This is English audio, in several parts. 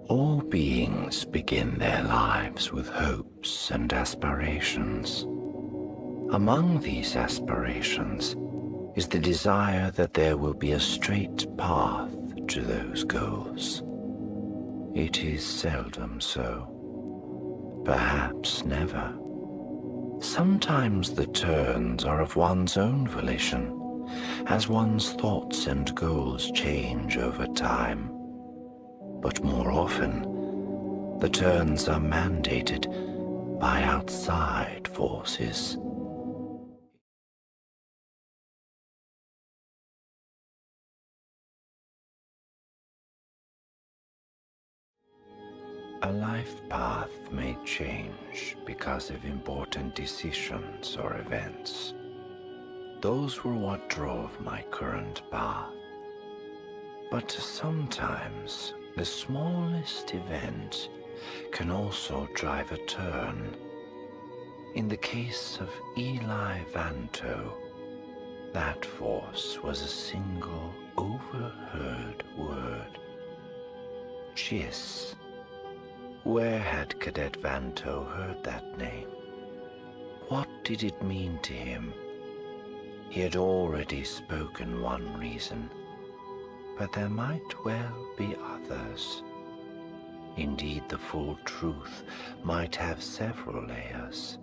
All beings begin their lives with hopes and aspirations. Among these aspirations is the desire that there will be a straight path to those goals. It is seldom so, perhaps never. Sometimes the turns are of one's own volition, as one's thoughts and goals change over time. But more often, the turns are mandated by outside forces. A life path may change because of important decisions or events. Those were what drove my current path. But sometimes the smallest event can also drive a turn. In the case of Eli Vanto, that force was a single overheard word. Chiss. Where had Cadet Vanto heard that name? What did it mean to him? He had already spoken one reason, but there might well be others. Indeed, the full truth might have several layers.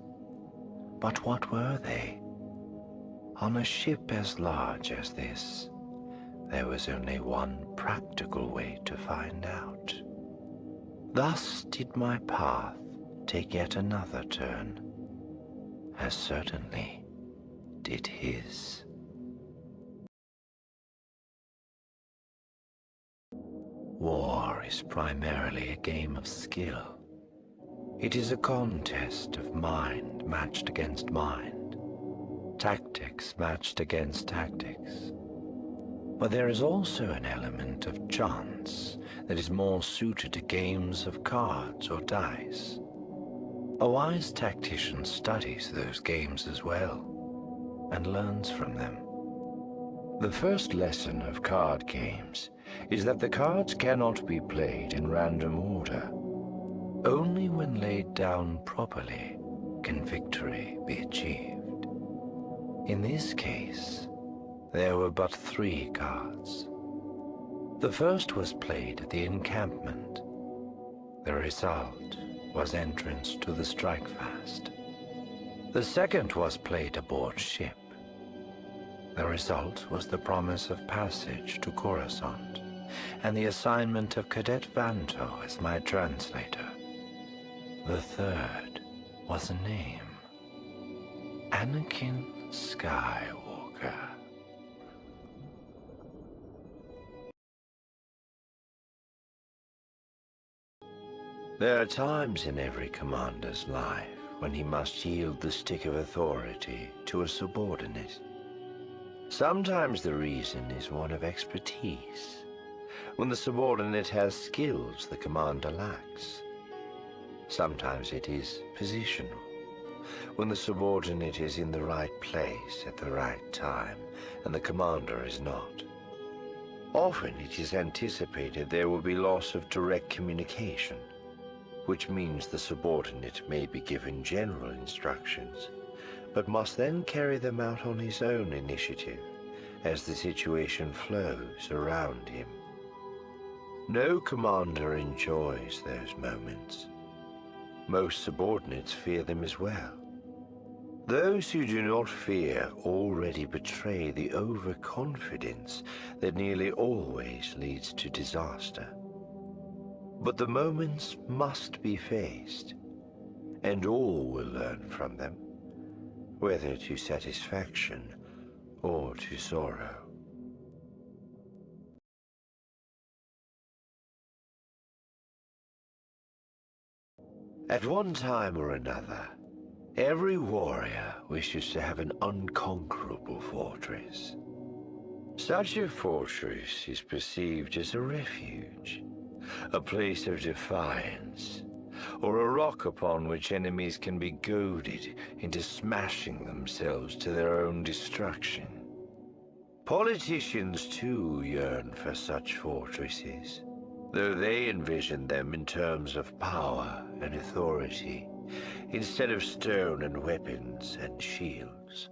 But what were they? On a ship as large as this, there was only one practical way to find out. Thus did my path take yet another turn, as certainly did his. War is primarily a game of skill. It is a contest of mind matched against mind, tactics matched against tactics. But there is also an element of chance that is more suited to games of cards or dice. A wise tactician studies those games as well and learns from them. The first lesson of card games is that the cards cannot be played in random order. Only when laid down properly can victory be achieved. In this case, there were but 3 cards. The first was played at the encampment. The result was entrance to the strikefast. The second was played aboard ship. The result was the promise of passage to Coruscant and the assignment of Cadet Vanto as my translator. The third was a name: Anakin Skywalker. There are times in every commander's life when he must yield the stick of authority to a subordinate. Sometimes the reason is one of expertise, when the subordinate has skills the commander lacks. Sometimes it is positional, when the subordinate is in the right place at the right time and the commander is not. Often it is anticipated there will be loss of direct communication, which means the subordinate may be given general instructions, but must then carry them out on his own initiative as the situation flows around him. No commander enjoys those moments. Most subordinates fear them as well. Those who do not fear already betray the overconfidence that nearly always leads to disaster. But the moments must be faced, and all will learn from them, whether to satisfaction or to sorrow. At one time or another, every warrior wishes to have an unconquerable fortress. Such a fortress is perceived as a refuge, a place of defiance, or a rock upon which enemies can be goaded into smashing themselves to their own destruction. Politicians, too, yearn for such fortresses. though they envisioned them in terms of power and authority, instead of stone and weapons and shields.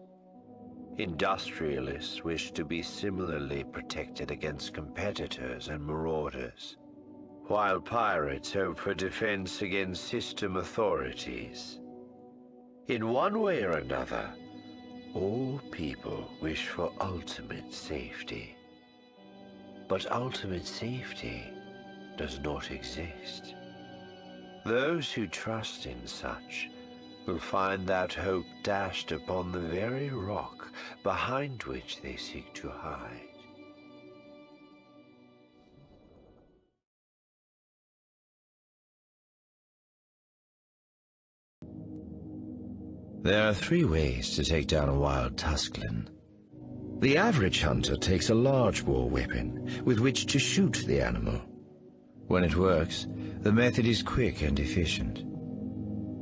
Industrialists wished to be similarly protected against competitors and marauders, while pirates hoped for defense against system authorities. In one way or another, all people wish for ultimate safety. But ultimate safety does not exist. Those who trust in such will find that hope dashed upon the very rock behind which they seek to hide. There are 3 ways to take down a wild Tusklan. The average hunter takes a large bore weapon with which to shoot the animal. When it works, the method is quick and efficient.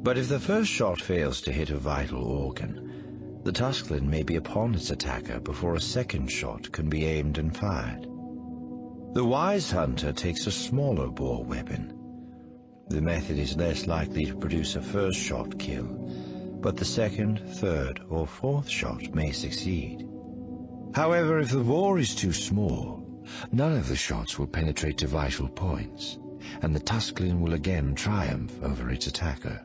But if the first shot fails to hit a vital organ, the Tusklan may be upon its attacker before a second shot can be aimed and fired. The wise hunter takes a smaller bore weapon. The method is less likely to produce a first shot kill, but the second, third, or fourth shot may succeed. However, if the bore is too small, none of the shots will penetrate to vital points, and the Tusklan will again triumph over its attacker.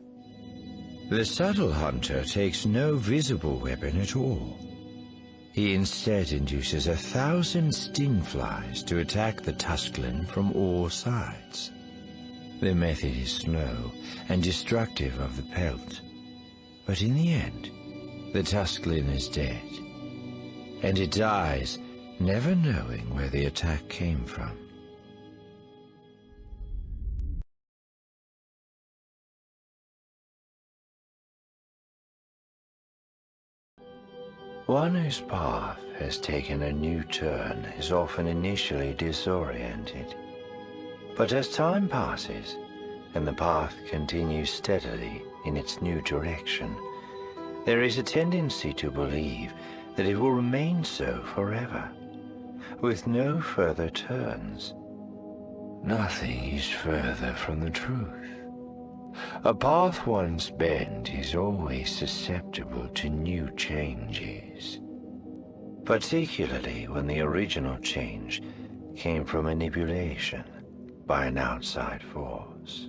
The subtle hunter takes no visible weapon at all. He instead induces 1,000 sting flies to attack the Tusklan from all sides. The method is slow and destructive of the pelt, but in the end, the Tusklan is dead, and it dies never knowing where the attack came from. One whose path has taken a new turn is often initially disoriented. But as time passes, and the path continues steadily in its new direction, there is a tendency to believe that it will remain so forever, with no further turns. Nothing is further from the truth. A path once bent is always susceptible to new changes, particularly when the original change came from manipulation by an outside force.